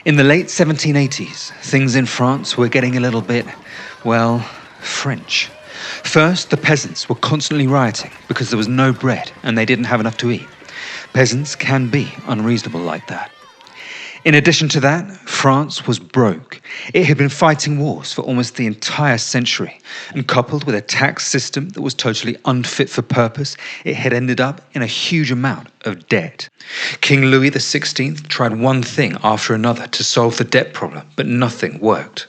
In the late 1780s, things in France were getting a little bit, well, French. First, the peasants were constantly rioting because there was no bread and they didn't have enough to eat. Peasants can be unreasonable like that. In addition to that, France was broke. It had been fighting wars for almost the entire century, and coupled with a tax system that was totally unfit for purpose, it had ended up in a huge amount of debt. King Louis XVI tried one thing after another to solve the debt problem, but nothing worked.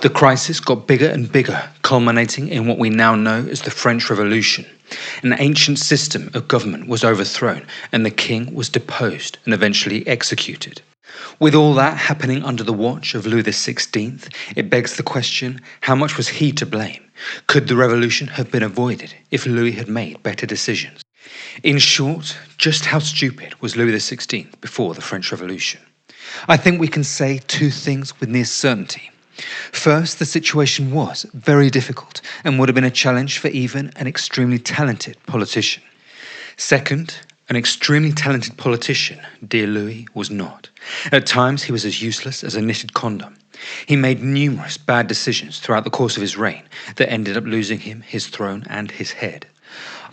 The crisis got bigger and bigger, culminating in what we now know as the French Revolution. An ancient system of government was overthrown, and the king was deposed and eventually executed. With all that happening under the watch of Louis XVI, it begs the question, how much was he to blame? Could the revolution have been avoided if Louis had made better decisions? In short, just how stupid was Louis XVI before the French Revolution? I think we can say two things with near certainty. First, the situation was very difficult and would have been a challenge for even an extremely talented politician. Second, an extremely talented politician, dear Louis, was not. At times, he was as useless as a knitted condom. He made numerous bad decisions throughout the course of his reign that ended up losing him his throne and his head.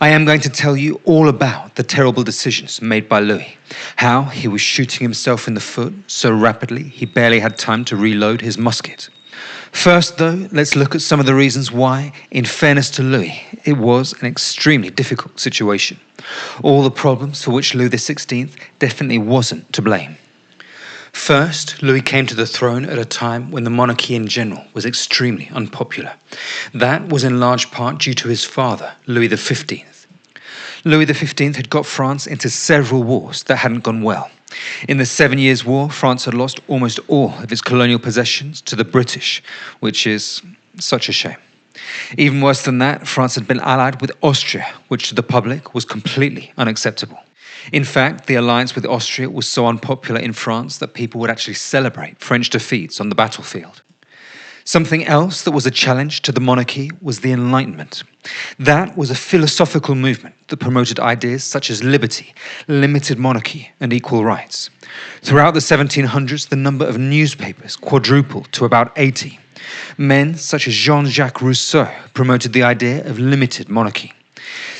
I am going to tell you all about the terrible decisions made by Louis, how he was shooting himself in the foot so rapidly he barely had time to reload his musket. First, though, let's look at some of the reasons why, in fairness to Louis, it was an extremely difficult situation. All the problems for which Louis XVI definitely wasn't to blame. First, Louis came to the throne at a time when the monarchy in general was extremely unpopular. That was in large part due to his father, Louis XV. Louis XV had got France into several wars that hadn't gone well. In the 7 Years' War, France had lost almost all of its colonial possessions to the British, which is such a shame. Even worse than that, France had been allied with Austria, which to the public was completely unacceptable. In fact, the alliance with Austria was so unpopular in France that people would actually celebrate French defeats on the battlefield. Something else that was a challenge to the monarchy was the Enlightenment. That was a philosophical movement that promoted ideas such as liberty, limited monarchy, and equal rights. Throughout the 1700s, the number of newspapers quadrupled to about 80. Men such as Jean-Jacques Rousseau promoted the idea of limited monarchy.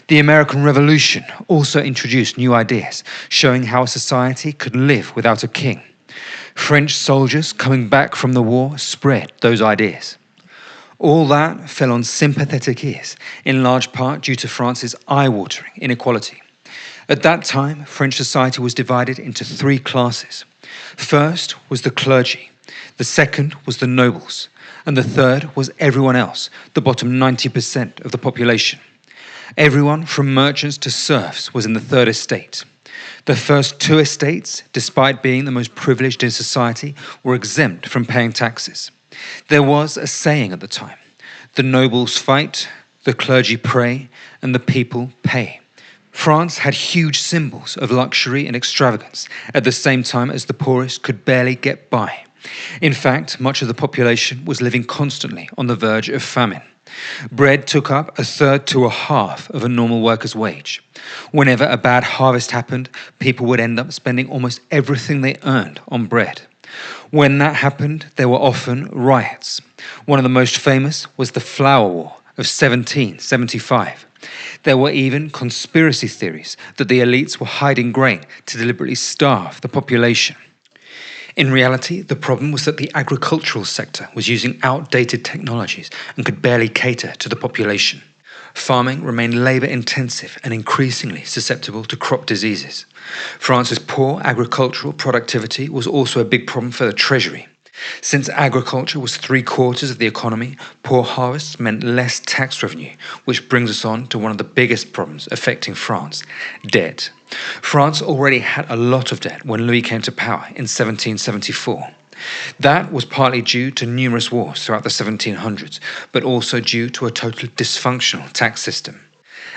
The American Revolution also introduced new ideas, showing how a society could live without a king. French soldiers coming back from the war spread those ideas. All that fell on sympathetic ears, in large part due to France's eye-watering inequality. At that time, French society was divided into three classes. First was the clergy, the second was the nobles, and the third was everyone else, the bottom 90% of the population. Everyone from merchants to serfs was in the third estate. The first two estates, despite being the most privileged in society, were exempt from paying taxes. There was a saying at the time: the nobles fight, the clergy pray, and the people pay. France had huge symbols of luxury and extravagance, at the same time as the poorest could barely get by. In fact, much of the population was living constantly on the verge of famine. Bread took up a third to a half of a normal worker's wage. Whenever a bad harvest happened, people would end up spending almost everything they earned on bread. When that happened, there were often riots. One of the most famous was the Flour War of 1775. There were even conspiracy theories that the elites were hiding grain to deliberately starve the population. In reality, the problem was that the agricultural sector was using outdated technologies and could barely cater to the population. Farming remained labour-intensive and increasingly susceptible to crop diseases. France's poor agricultural productivity was also a big problem for the treasury. Since agriculture was 3/4 of the economy, poor harvests meant less tax revenue, which brings us on to one of the biggest problems affecting France: debt. France already had a lot of debt when Louis came to power in 1774. That was partly due to numerous wars throughout the 1700s, but also due to a totally dysfunctional tax system.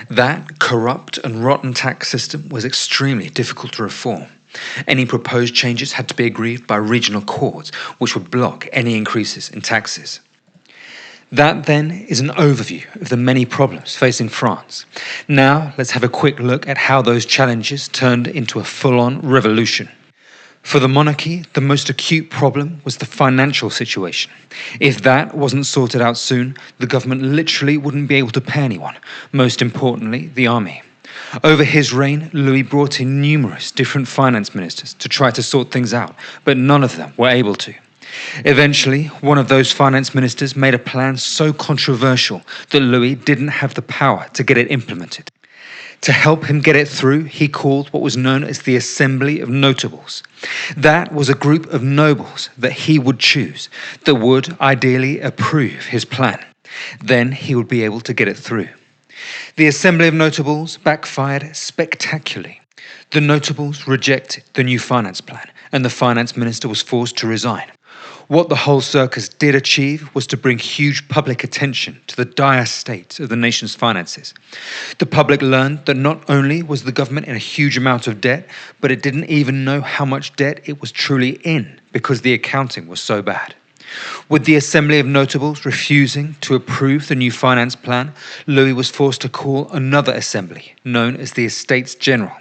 That corrupt and rotten tax system was extremely difficult to reform. Any proposed changes had to be agreed by regional courts, which would block any increases in taxes. That, then, is an overview of the many problems facing France. Now, let's have a quick look at how those challenges turned into a full-on revolution. For the monarchy, the most acute problem was the financial situation. If that wasn't sorted out soon, the government literally wouldn't be able to pay anyone, most importantly, the army. Over his reign, Louis brought in numerous different finance ministers to try to sort things out, but none of them were able to. Eventually, one of those finance ministers made a plan so controversial that Louis didn't have the power to get it implemented. To help him get it through, he called what was known as the Assembly of Notables. That was a group of nobles that he would choose that would ideally approve his plan. Then he would be able to get it through. The Assembly of Notables backfired spectacularly. The notables rejected the new finance plan, and the finance minister was forced to resign. What the whole circus did achieve was to bring huge public attention to the dire state of the nation's finances. The public learned that not only was the government in a huge amount of debt, but it didn't even know how much debt it was truly in because the accounting was so bad. With the Assembly of Notables refusing to approve the new finance plan, Louis was forced to call another assembly, known as the Estates General.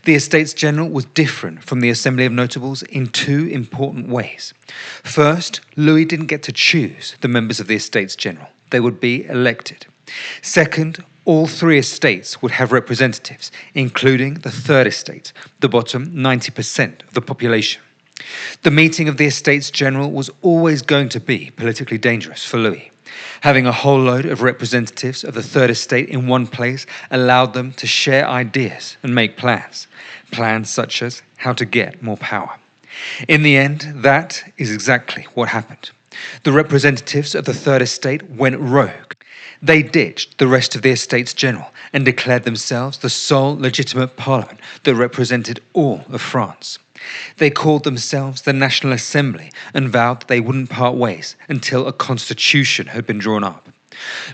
The Estates General was different from the Assembly of Notables in two important ways. First, Louis didn't get to choose the members of the Estates General. They would be elected. Second, all three estates would have representatives, including the third estate, the bottom 90% of the population. The meeting of the Estates General was always going to be politically dangerous for Louis. Having a whole load of representatives of the Third Estate in one place allowed them to share ideas and make plans. Plans such as how to get more power. In the end, that is exactly what happened. The representatives of the Third Estate went rogue. They ditched the rest of the Estates General and declared themselves the sole legitimate parliament that represented all of France. They called themselves the National Assembly and vowed that they wouldn't part ways until a constitution had been drawn up.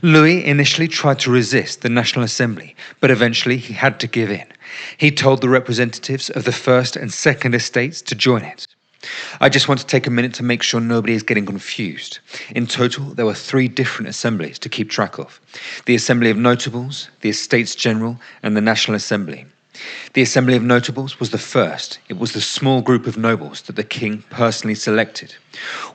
Louis initially tried to resist the National Assembly, but eventually he had to give in. He told the representatives of the First and Second Estates to join it. I just want to take a minute to make sure nobody is getting confused. In total, there were 3 different assemblies to keep track of: the Assembly of Notables, the Estates General, and the National Assembly. The Assembly of Notables was the first. It was the small group of nobles that the king personally selected.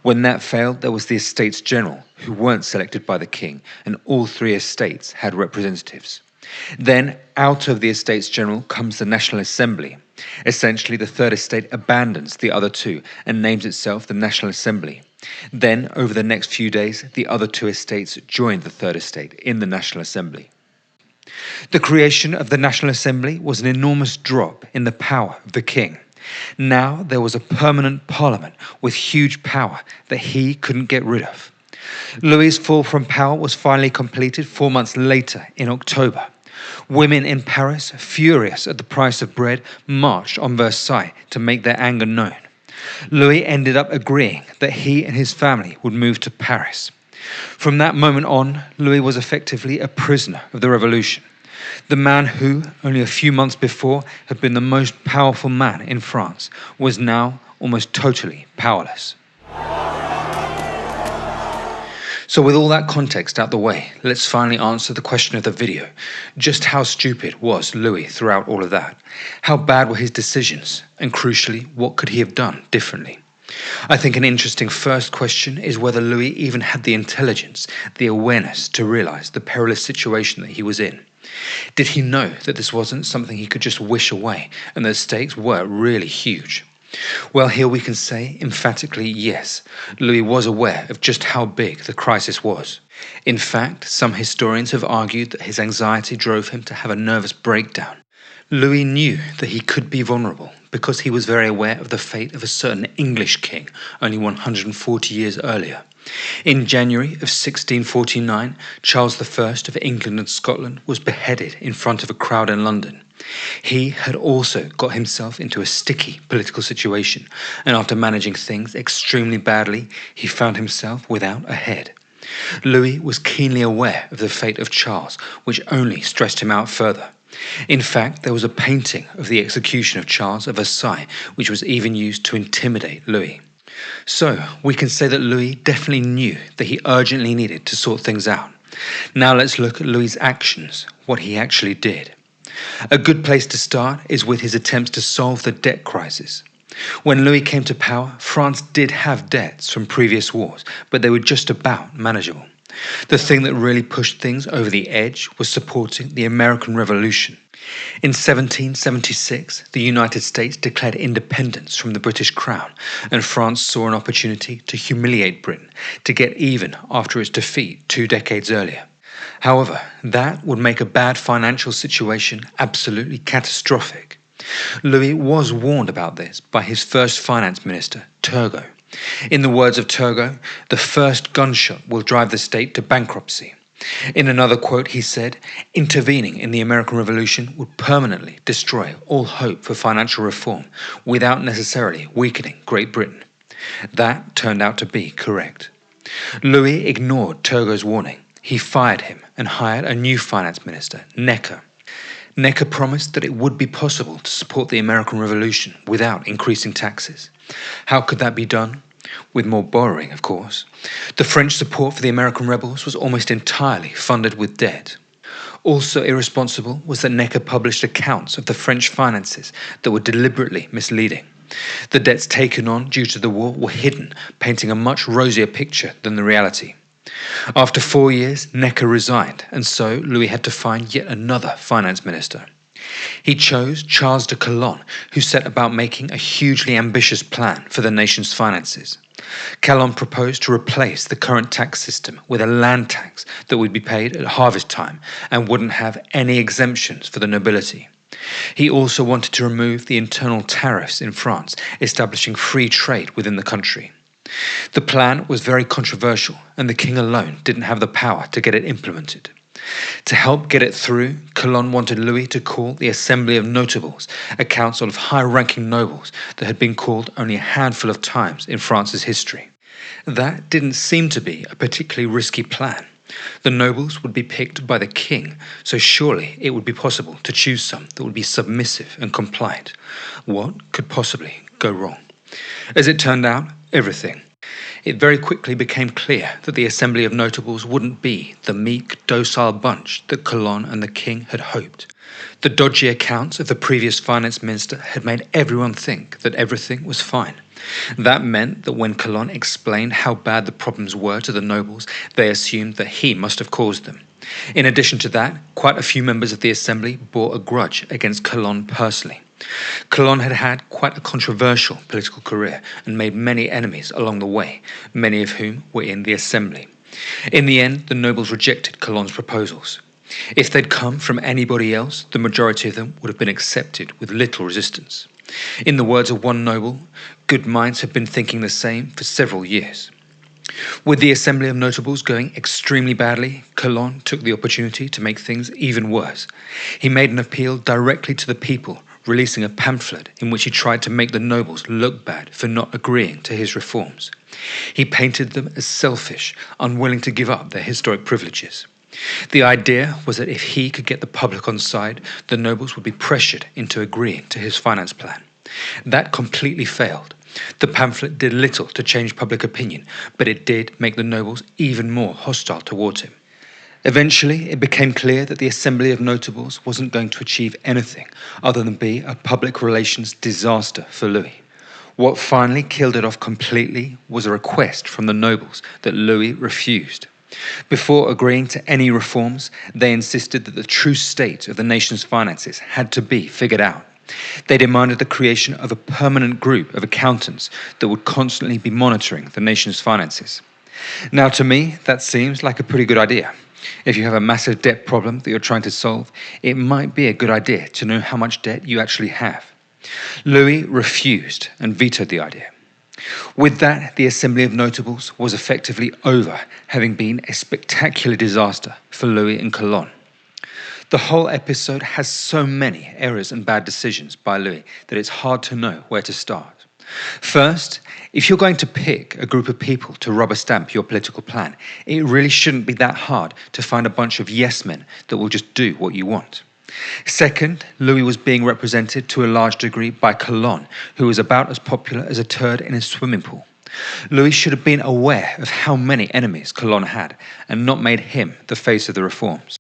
When that failed, there was the Estates General, who weren't selected by the king, and all 3 estates had representatives. Then, out of the Estates General comes the National Assembly. Essentially, the Third Estate abandons the other 2 and names itself the National Assembly. Then, over the next few days, the other 2 estates joined the Third Estate in the National Assembly. The creation of the National Assembly was an enormous drop in the power of the king. Now there was a permanent parliament with huge power that he couldn't get rid of. Louis's fall from power was finally completed 4 months later in October. Women in Paris, furious at the price of bread, marched on Versailles to make their anger known. Louis ended up agreeing that he and his family would move to Paris. From that moment on, Louis was effectively a prisoner of the revolution. The man who, only a few months before, had been the most powerful man in France, was now almost totally powerless. So with all that context out the way, let's finally answer the question of the video. Just how stupid was Louis throughout all of that? How bad were his decisions? And crucially, what could he have done differently? I think an interesting first question is whether Louis even had the intelligence, the awareness to realize the perilous situation that he was in. Did he know that this wasn't something he could just wish away and that the stakes were really huge? Well, here we can say emphatically yes, Louis was aware of just how big the crisis was. In fact, some historians have argued that his anxiety drove him to have a nervous breakdown. Louis knew that he could be vulnerable because he was very aware of the fate of a certain English king only 140 years earlier. In January of 1649, Charles I of England and Scotland was beheaded in front of a crowd in London. He had also got himself into a sticky political situation, and after managing things extremely badly, he found himself without a head. Louis was keenly aware of the fate of Charles, which only stressed him out further. In fact, there was a painting of the execution of Charles at Versailles, which was even used to intimidate Louis. So, we can say that Louis definitely knew that he urgently needed to sort things out. Now let's look at Louis's actions, what he actually did. A good place to start is with his attempts to solve the debt crisis. When Louis came to power, France did have debts from previous wars, but they were just about manageable. The thing that really pushed things over the edge was supporting the American Revolution. In 1776, the United States declared independence from the British Crown, and France saw an opportunity to humiliate Britain, to get even after its defeat 2 decades earlier. However, that would make a bad financial situation absolutely catastrophic. Louis was warned about this by his first finance minister, Turgot. In the words of Turgot, the first gunshot will drive the state to bankruptcy. In another quote, he said, intervening in the American Revolution would permanently destroy all hope for financial reform without necessarily weakening Great Britain. That turned out to be correct. Louis ignored Turgot's warning. He fired him and hired a new finance minister, Necker. Necker promised that it would be possible to support the American Revolution without increasing taxes. How could that be done? With more borrowing, of course. The French support for the American rebels was almost entirely funded with debt. Also irresponsible was that Necker published accounts of the French finances that were deliberately misleading. The debts taken on due to the war were hidden, painting a much rosier picture than the reality. After 4 years, Necker resigned, and so Louis had to find yet another finance minister. He chose Charles de Calonne, who set about making a hugely ambitious plan for the nation's finances. Calonne proposed to replace the current tax system with a land tax that would be paid at harvest time and wouldn't have any exemptions for the nobility. He also wanted to remove the internal tariffs in France, establishing free trade within the country. The plan was very controversial, and the king alone didn't have the power to get it implemented. To help get it through, Calonne wanted Louis to call the Assembly of Notables, a council of high-ranking nobles that had been called only a handful of times in France's history. That didn't seem to be a particularly risky plan. The nobles would be picked by the king, so surely it would be possible to choose some that would be submissive and compliant. What could possibly go wrong? As it turned out, everything. It very quickly became clear that the Assembly of Notables wouldn't be the meek, docile bunch that Calonne and the king had hoped. The dodgy accounts of the previous finance minister had made everyone think that everything was fine. That meant that when Calonne explained how bad the problems were to the nobles, they assumed that he must have caused them. In addition to that, quite a few members of the assembly bore a grudge against Calonne personally. Calonne had had quite a controversial political career and made many enemies along the way, many of whom were in the assembly. In the end, the nobles rejected Calonne's proposals. If they'd come from anybody else, the majority of them would have been accepted with little resistance. In the words of one noble, good minds have been thinking the same for several years. With the Assembly of Notables going extremely badly, Calonne took the opportunity to make things even worse. He made an appeal directly to the people, releasing a pamphlet in which he tried to make the nobles look bad for not agreeing to his reforms. He painted them as selfish, unwilling to give up their historic privileges. The idea was that if he could get the public on side, the nobles would be pressured into agreeing to his finance plan. That completely failed. The pamphlet did little to change public opinion, but it did make the nobles even more hostile towards him. Eventually, it became clear that the Assembly of Notables wasn't going to achieve anything other than be a public relations disaster for Louis. What finally killed it off completely was a request from the nobles that Louis refused. Before agreeing to any reforms, they insisted that the true state of the nation's finances had to be figured out. They demanded the creation of a permanent group of accountants that would constantly be monitoring the nation's finances. Now, to me, that seems like a pretty good idea. If you have a massive debt problem that you're trying to solve, it might be a good idea to know how much debt you actually have. Louis refused and vetoed the idea. With that, the Assembly of Notables was effectively over, having been a spectacular disaster for Louis and Calonne. The whole episode has so many errors and bad decisions by Louis that it's hard to know where to start. First, if you're going to pick a group of people to rubber stamp your political plan, it really shouldn't be that hard to find a bunch of yes men that will just do what you want. Second, Louis was being represented to a large degree by Calonne, who was about as popular as a turd in a swimming pool. Louis should have been aware of how many enemies Calonne had and not made him the face of the reforms.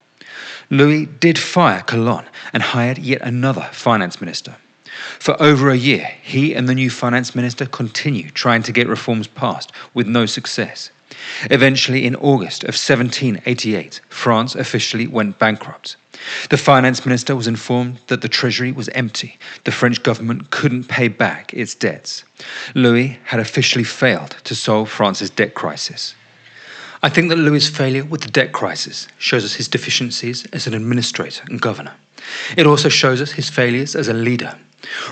Louis did fire Calonne and hired yet another finance minister. For over a year, he and the new finance minister continued trying to get reforms passed with no success. Eventually, in August of 1788, France officially went bankrupt. The finance minister was informed that the treasury was empty. The French government couldn't pay back its debts. Louis had officially failed to solve France's debt crisis. I think that Louis's failure with the debt crisis shows us his deficiencies as an administrator and governor. It also shows us his failures as a leader.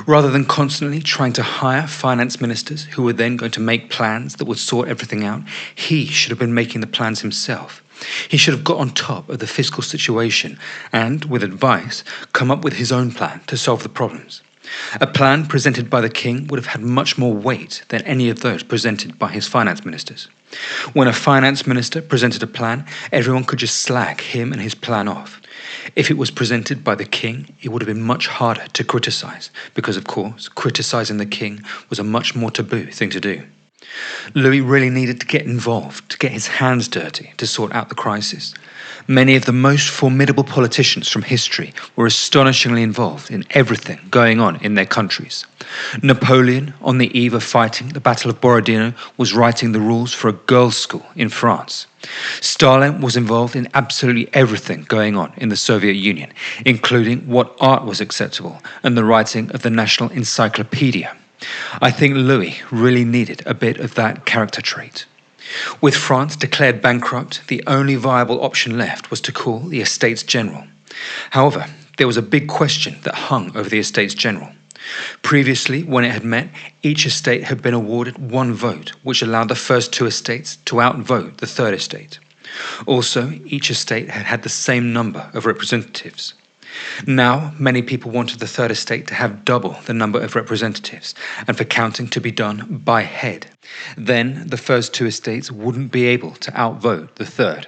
Rather than constantly trying to hire finance ministers who were then going to make plans that would sort everything out, he should have been making the plans himself. He should have got on top of the fiscal situation and, with advice, come up with his own plan to solve the problems. A plan presented by the king would have had much more weight than any of those presented by his finance ministers. When a finance minister presented a plan, everyone could just slag him and his plan off. If it was presented by the king, it would have been much harder to criticize, because of course, criticizing the king was a much more taboo thing to do. Louis really needed to get involved, to get his hands dirty, to sort out the crisis. Many of the most formidable politicians from history were astonishingly involved in everything going on in their countries. Napoleon, on the eve of fighting the Battle of Borodino, was writing the rules for a girls' school in France. Stalin was involved in absolutely everything going on in the Soviet Union, including what art was acceptable and the writing of the National Encyclopedia. I think Louis really needed a bit of that character trait. With France declared bankrupt, the only viable option left was to call the Estates General. However, there was a big question that hung over the Estates General. Previously, when it had met, each estate had been awarded one vote, which allowed the first two estates to outvote the third estate. Also, each estate had had the same number of representatives. Now, many people wanted the third estate to have double the number of representatives and for counting to be done by head. Then, the first two estates wouldn't be able to outvote the third.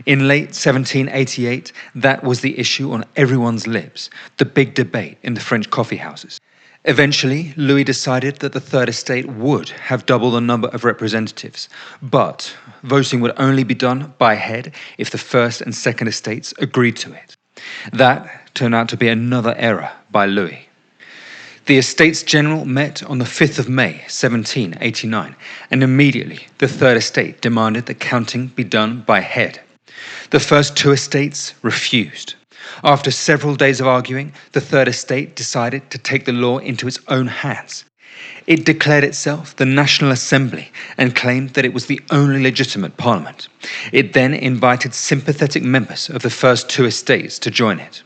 In late 1788, that was the issue on everyone's lips, the big debate in the French coffee houses. Eventually, Louis decided that the third estate would have double the number of representatives, but voting would only be done by head if the first and second estates agreed to it. That turned out to be another error by Louis. The Estates General met on the 5th of May, 1789, and immediately the Third Estate demanded that counting be done by head. The first two estates refused. After several days of arguing, the Third Estate decided to take the law into its own hands. It declared itself the National Assembly and claimed that it was the only legitimate parliament. It then invited sympathetic members of the first two estates to join it.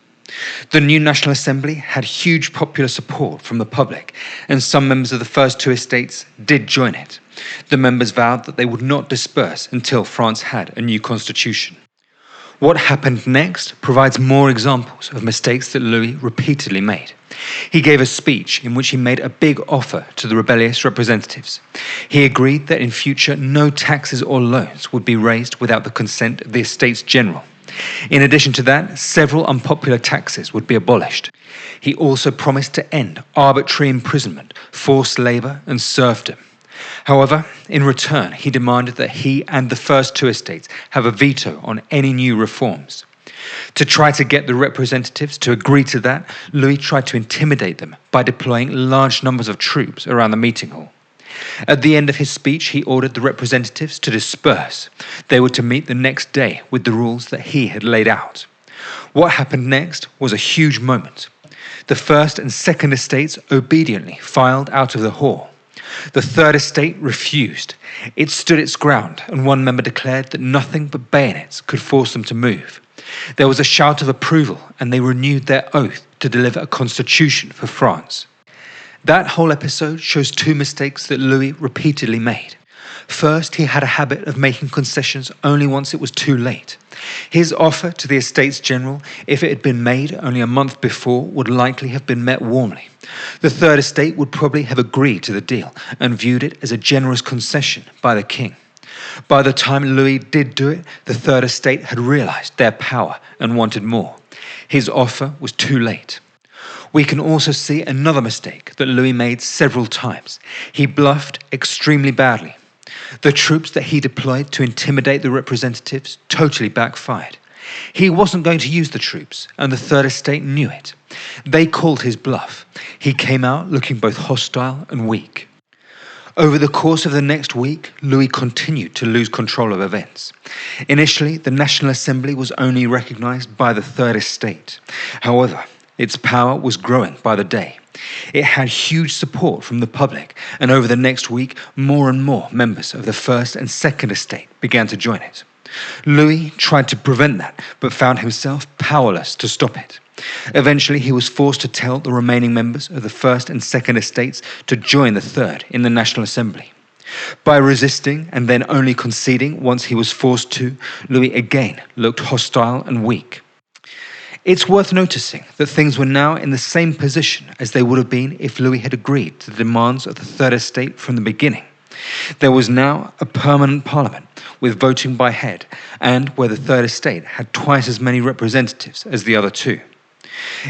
The new National Assembly had huge popular support from the public, and some members of the first two estates did join it. The members vowed that they would not disperse until France had a new constitution. What happened next provides more examples of mistakes that Louis repeatedly made. He gave a speech in which he made a big offer to the rebellious representatives. He agreed that in future no taxes or loans would be raised without the consent of the Estates General. In addition to that, several unpopular taxes would be abolished. He also promised to end arbitrary imprisonment, forced labour and serfdom. However, in return, he demanded that he and the first two estates have a veto on any new reforms. To try to get the representatives to agree to that, Louis tried to intimidate them by deploying large numbers of troops around the meeting hall. At the end of his speech, he ordered the representatives to disperse. They were to meet the next day with the rules that he had laid out. What happened next was a huge moment. The first and second estates obediently filed out of the hall. The third estate refused. It stood its ground, and one member declared that nothing but bayonets could force them to move. There was a shout of approval, and they renewed their oath to deliver a constitution for France. That whole episode shows two mistakes that Louis repeatedly made. First, he had a habit of making concessions only once it was too late. His offer to the Estates General, if it had been made only a month before, would likely have been met warmly. The Third Estate would probably have agreed to the deal and viewed it as a generous concession by the king. By the time Louis did do it, the Third Estate had realized their power and wanted more. His offer was too late. We can also see another mistake that Louis made several times. He bluffed extremely badly. The troops that he deployed to intimidate the representatives totally backfired. He wasn't going to use the troops, and the Third Estate knew it. They called his bluff. He came out looking both hostile and weak. Over the course of the next week, Louis continued to lose control of events. Initially, the National Assembly was only recognised by the Third Estate. However, its power was growing by the day. It had huge support from the public, and over the next week, more and more members of the First and Second Estate began to join it. Louis tried to prevent that, but found himself powerless to stop it. Eventually, he was forced to tell the remaining members of the First and Second Estates to join the Third in the National Assembly. By resisting and then only conceding once he was forced to, Louis again looked hostile and weak. It's worth noticing that things were now in the same position as they would have been if Louis had agreed to the demands of the Third Estate from the beginning. There was now a permanent parliament with voting by head, and where the Third Estate had twice as many representatives as the other two.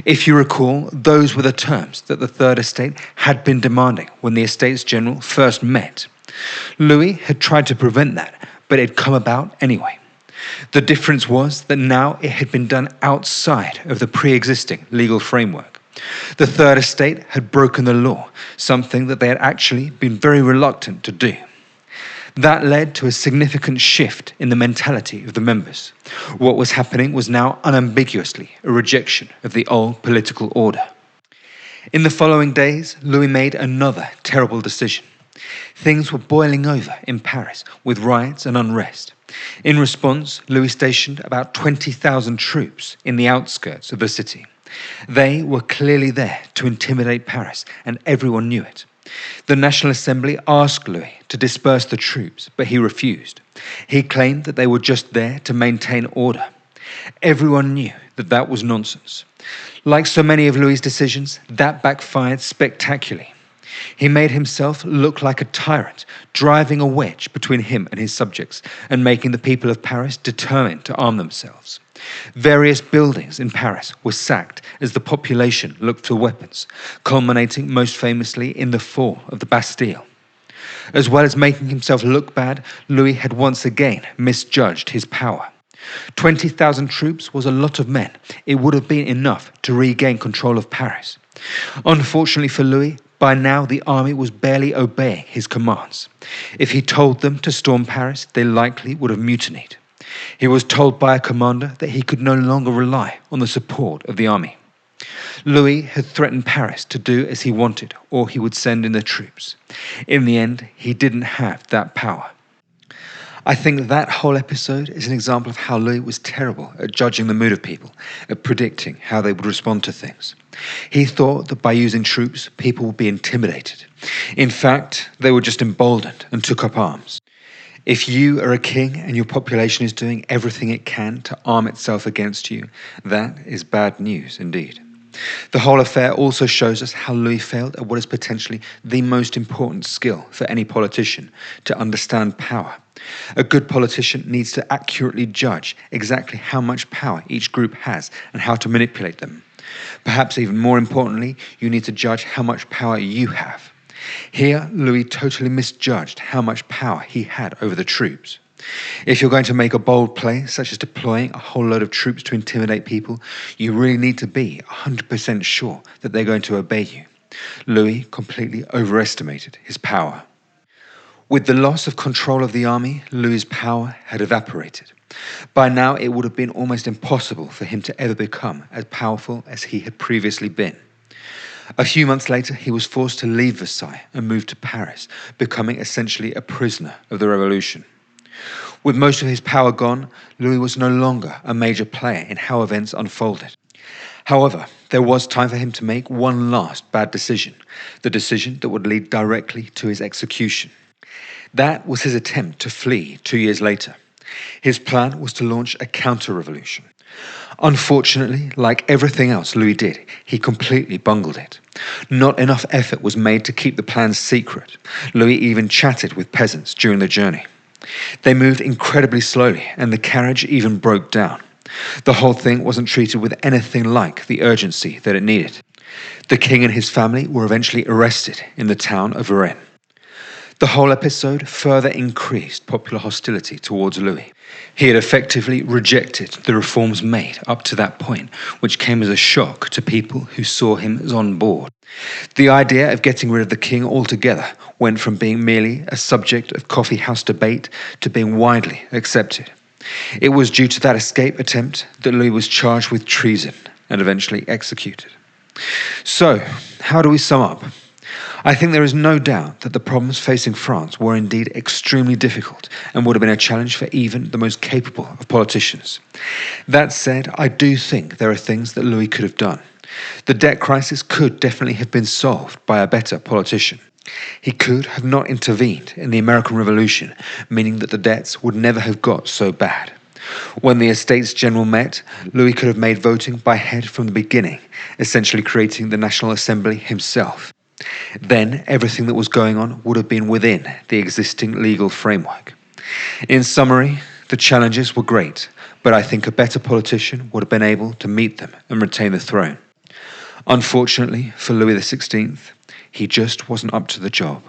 If you recall, those were the terms that the Third Estate had been demanding when the Estates General first met. Louis had tried to prevent that, but it had come about anyway. The difference was that now it had been done outside of the pre-existing legal framework. The Third Estate had broken the law, something that they had actually been very reluctant to do. That led to a significant shift in the mentality of the members. What was happening was now unambiguously a rejection of the old political order. In the following days, Louis made another terrible decision. Things were boiling over in Paris with riots and unrest. In response, Louis stationed about 20,000 troops in the outskirts of the city. They were clearly there to intimidate Paris, and everyone knew it. The National Assembly asked Louis to disperse the troops, but he refused. He claimed that they were just there to maintain order. Everyone knew that that was nonsense. Like so many of Louis's decisions, that backfired spectacularly. He made himself look like a tyrant, driving a wedge between him and his subjects and making the people of Paris determined to arm themselves. Various buildings in Paris were sacked as the population looked for weapons, culminating most famously in the fall of the Bastille. As well as making himself look bad, Louis had once again misjudged his power. 20,000 troops was a lot of men. It would have been enough to regain control of Paris. Unfortunately for Louis, by now the army was barely obeying his commands. If he told them to storm Paris, they likely would have mutinied. He was told by a commander that he could no longer rely on the support of the army. Louis had threatened Paris to do as he wanted, or he would send in the troops. In the end, he didn't have that power. I think that whole episode is an example of how Louis was terrible at judging the mood of people, at predicting how they would respond to things. He thought that by using troops, people would be intimidated. In fact, they were just emboldened and took up arms. If you are a king and your population is doing everything it can to arm itself against you, that is bad news indeed. The whole affair also shows us how Louis failed at what is potentially the most important skill for any politician, to understand power. A good politician needs to accurately judge exactly how much power each group has and how to manipulate them. Perhaps even more importantly, you need to judge how much power you have. Here, Louis totally misjudged how much power he had over the troops. If you're going to make a bold play, such as deploying a whole load of troops to intimidate people, you really need to be 100% sure that they're going to obey you. Louis completely overestimated his power. With the loss of control of the army, Louis's power had evaporated. By now, it would have been almost impossible for him to ever become as powerful as he had previously been. A few months later, he was forced to leave Versailles and move to Paris, becoming essentially a prisoner of the revolution. With most of his power gone, Louis was no longer a major player in how events unfolded. However, there was time for him to make one last bad decision, the decision that would lead directly to his execution. That was his attempt to flee 2 years later. His plan was to launch a counter-revolution. Unfortunately, like everything else Louis did, he completely bungled it. Not enough effort was made to keep the plans secret. Louis even chatted with peasants during the journey. They moved incredibly slowly, and the carriage even broke down. The whole thing wasn't treated with anything like the urgency that it needed. The king and his family were eventually arrested in the town of Rennes. The whole episode further increased popular hostility towards Louis. He had effectively rejected the reforms made up to that point, which came as a shock to people who saw him as on board. The idea of getting rid of the king altogether went from being merely a subject of coffee house debate to being widely accepted. It was due to that escape attempt that Louis was charged with treason and eventually executed. So, how do we sum up? I think there is no doubt that the problems facing France were indeed extremely difficult and would have been a challenge for even the most capable of politicians. That said, I do think there are things that Louis could have done. The debt crisis could definitely have been solved by a better politician. He could have not intervened in the American Revolution, meaning that the debts would never have got so bad. When the Estates General met, Louis could have made voting by head from the beginning, essentially creating the National Assembly himself. Then everything that was going on would have been within the existing legal framework. In summary, the challenges were great, but I think a better politician would have been able to meet them and retain the throne. Unfortunately for Louis XVI, he just wasn't up to the job.